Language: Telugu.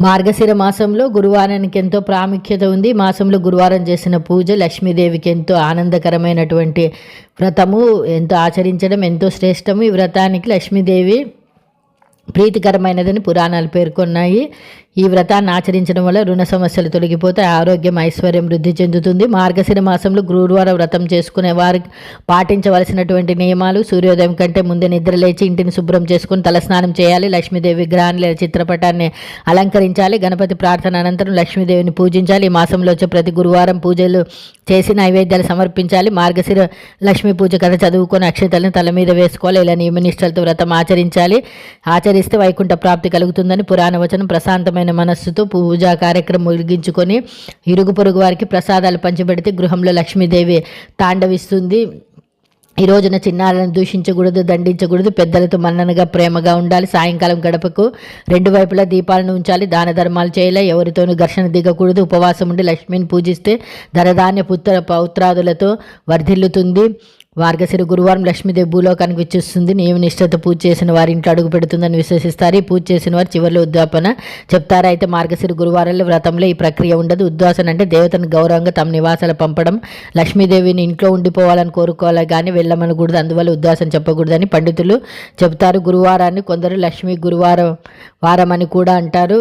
మార్గశిర మాసంలో గురువారానికి ఎంతో ప్రాముఖ్యత ఉంది. మాసంలో గురువారం చేసిన పూజ లక్ష్మీదేవికి ఎంతో ఆనందకరమైనటువంటి వ్రతము, ఎంతో ఆచరించడం ఎంతో శ్రేష్టము. ఈ వ్రతానికి లక్ష్మీదేవి ప్రీతికరమైనదని పురాణాలు పేర్కొన్నాయి. ఈ వ్రతాన్ని ఆచరించడం వల్ల రుణ సమస్యలు తొలగిపోతే ఆరోగ్యం, ఐశ్వర్యం వృద్ధి చెందుతుంది. మార్గశిర మాసంలో గురువార వ్రతం చేసుకునే వారికి పాటించవలసినటువంటి నియమాలు: సూర్యోదయం కంటే ముందే నిద్ర లేచి ఇంటిని శుభ్రం చేసుకుని తలస్నానం చేయాలి. లక్ష్మీదేవి విగ్రహాన్ని లేదా చిత్రపటాన్ని అలంకరించాలి. గణపతి ప్రార్థన అనంతరం లక్ష్మీదేవిని పూజించాలి. ఈ మాసంలో వచ్చే ప్రతి గురువారం పూజలు చేసి నైవేద్యాలు సమర్పించాలి. మార్గశిర లక్ష్మీ పూజ కథ చదువుకొని అక్షతలను తల మీద వేసుకోవాలి. ఇలా నియమనిష్టలతో వ్రతం ఆచరిస్తే వైకుంఠ ప్రాప్తి కలుగుతుందని పురాణ వచనం. ప్రశాంతమైన మనస్సుతో పూజా కార్యక్రమం ముగించుకొని ఇరుగు పొరుగు వారికి ప్రసాదాలు పంచిపెడితే గృహంలో లక్ష్మీదేవి తాండవిస్తుంది. ఈ రోజున చిన్నారులను దూషించకూడదు, దండించకూడదు. పెద్దలతో మన్ననగా ప్రేమగా ఉండాలి. సాయంకాలం గడపకు రెండు వైపులా దీపాలను ఉంచాలి. దాన ధర్మాలు చేయాలి. ఎవరితోనూ ఘర్షణ దిగకూడదు. ఉపవాసం ఉండి లక్ష్మిని పూజిస్తే ధనధాన్య పౌత్రాదులతో వర్ధిల్లుతుంది. మార్గశిర గురువారం లక్ష్మీదేవి భూలోకానికి విచ్చేస్తుంది. నియమనిష్టతో పూజ చేసిన వారి ఇంట్లో అడుగు పెడుతుందని విశ్వసిస్తారు. ఈ పూజ చేసిన వారు చివరిలో ఉద్యాపన చెప్తారు. అయితే మార్గశిర గురువారంలో వ్రతంలో ఈ ప్రక్రియ ఉండదు. ఉద్వాసన అంటే దేవతను గౌరవంగా తమ నివాసాలు పంపడం. లక్ష్మీదేవిని ఇంట్లో ఉండిపోవాలని కోరుకోవాలి కానీ వెళ్ళమనకూడదు. అందువల్ల ఉద్వాసన చెప్పకూడదని పండితులు చెబుతారు. గురువారాన్ని కొందరు లక్ష్మీ గురువారం వారం అని కూడా అంటారు.